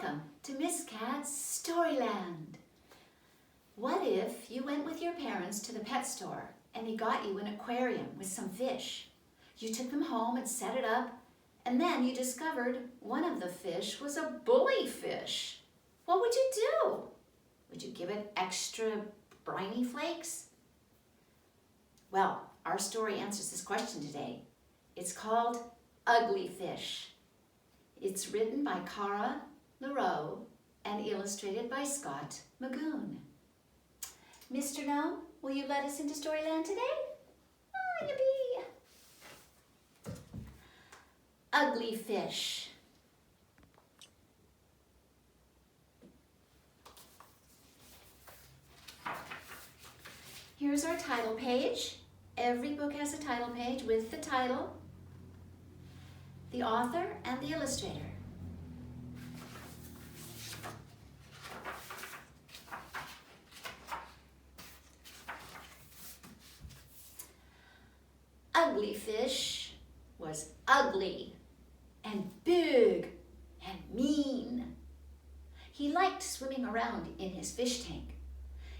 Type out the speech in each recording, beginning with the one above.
Welcome to Miss Cat's Storyland. What if you went with your parents to the pet store and they got you an aquarium with some fish? You took them home and set it up, and then you discovered one of the fish was a bully fish. What would you do? Would you give it extra briny flakes? Well, our story answers this question today. It's called Ugly Fish. It's written by LaReau and illustrated by Scott Magoon. Mr. Gnome, will you let us into Storyland today? Oh, yippee! Ugly Fish. Here's our title page. Every book has a title page with the title, the author, and the illustrator. Ugly Fish was ugly and big and mean. He liked swimming around in his fish tank.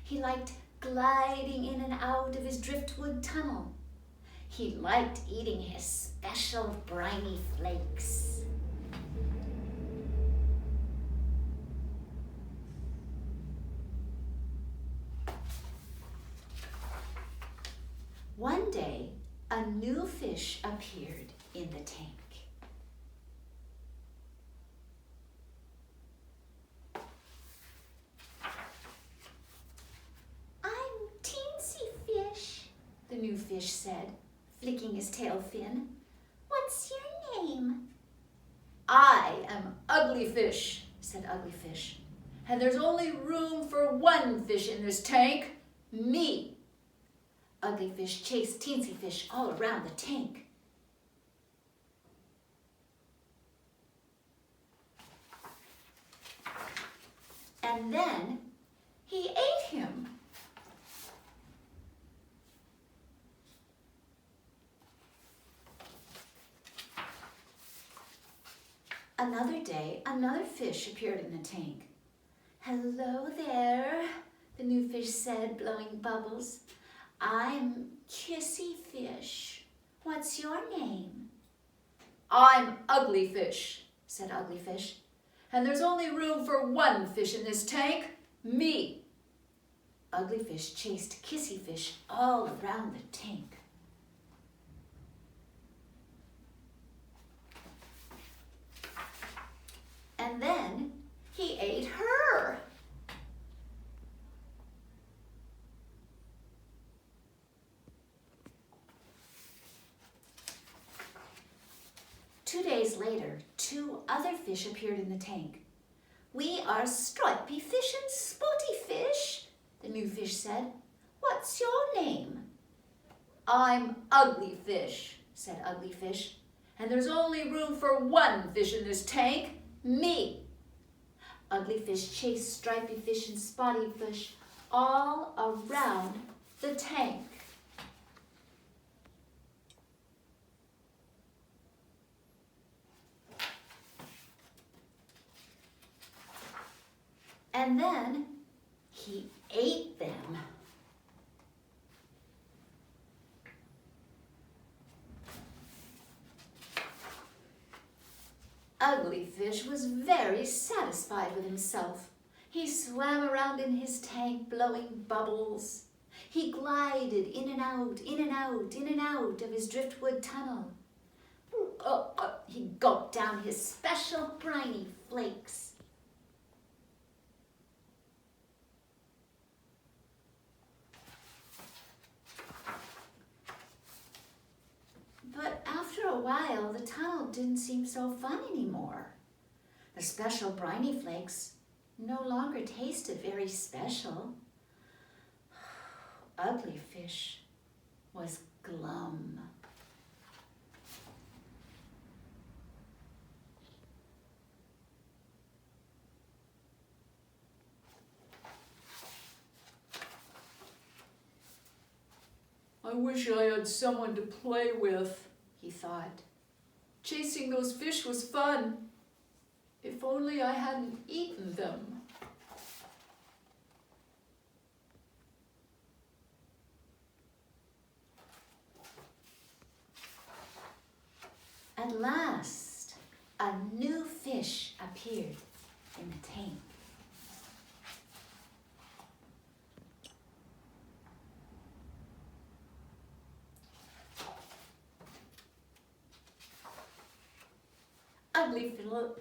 He liked gliding in and out of his driftwood tunnel. He liked eating his special briny flakes. One day, a new fish appeared in the tank. "I'm Teensy Fish," the new fish said, flicking his tail fin. "What's your name?" "I am Ugly Fish," said Ugly Fish. "And there's only room for one fish in this tank, me." Ugly Fish chased Teensy Fish all around the tank. And then he ate him. Another day, another fish appeared in the tank. "Hello there," the new fish said, blowing bubbles. "I'm Kissy Fish. What's your name?" "I'm Ugly Fish," said Ugly Fish. "And there's only room for one fish in this tank, me." Ugly Fish chased Kissy Fish all around the tank. And then he ate her. Two days later, two other fish appeared in the tank. "We are Stripy Fish and Spotty Fish," the new fish said. "What's your name?" "I'm Ugly Fish," said Ugly Fish. "And there's only room for one fish in this tank, me." Ugly Fish chased Stripy Fish and Spotty Fish all around the tank. And then he ate them. Ugly Fish was very satisfied with himself. He swam around in his tank, blowing bubbles. He glided in and out, in and out, in and out of his driftwood tunnel. He gulped down his special briny flakes. But after a while, the tunnel didn't seem so fun anymore. The special briny flakes no longer tasted very special. Ugly Fish was glum. "I wish I had someone to play with," he thought. "Chasing those fish was fun, If only I hadn't eaten them. At last, a new fish appeared in the tank.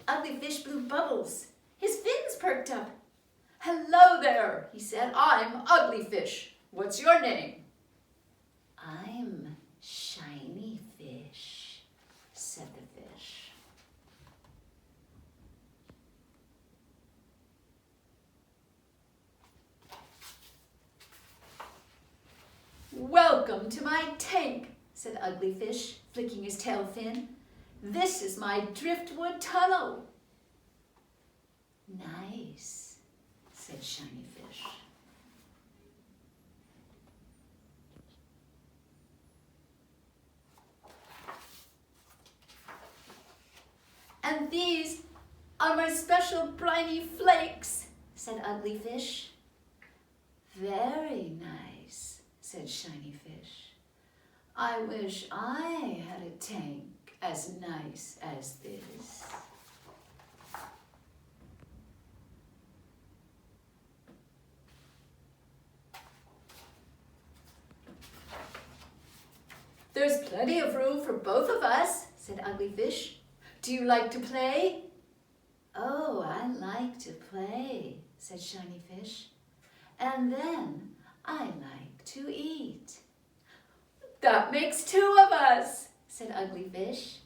Ugly Fish blew bubbles. His fins perked up. "Hello there," he said. "I'm Ugly Fish. What's your name?" "I'm Shiny Fish," said the fish. "Welcome to my tank," said Ugly Fish, flicking his tail fin. "This is my driftwood tunnel." "Nice," said Shiny Fish. "And these are my special briny flakes," said Ugly Fish. "Very nice," said Shiny Fish. "I wish I had a tank as nice as this." "There's plenty of room for both of us," said Ugly Fish. "Do you like to play?" "Oh, I like to play," said Shiny Fish. "And then I like to eat." "That makes two of us," said Ugly Fish.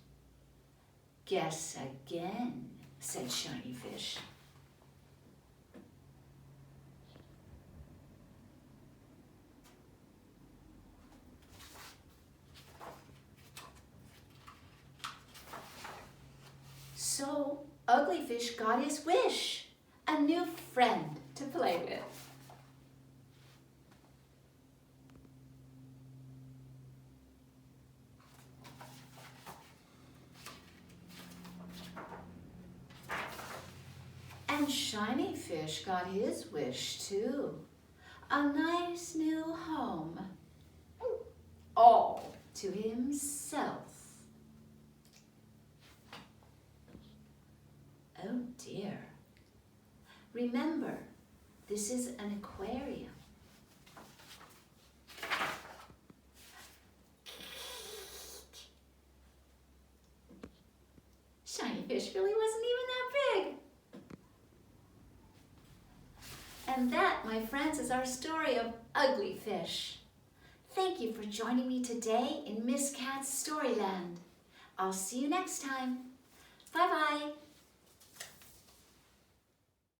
"Guess again," said Shiny Fish. So Ugly Fish got his wish, a new friend to play with. And Shiny Fish got his wish too, a nice new home, all to himself. Oh dear. Remember, this is an aquarium. Shiny Fish really wasn't even that big. And that, my friends, is our story of Ugly Fish. Thank you for joining me today in Miss Cat's Storyland. I'll see you next time. Bye-bye.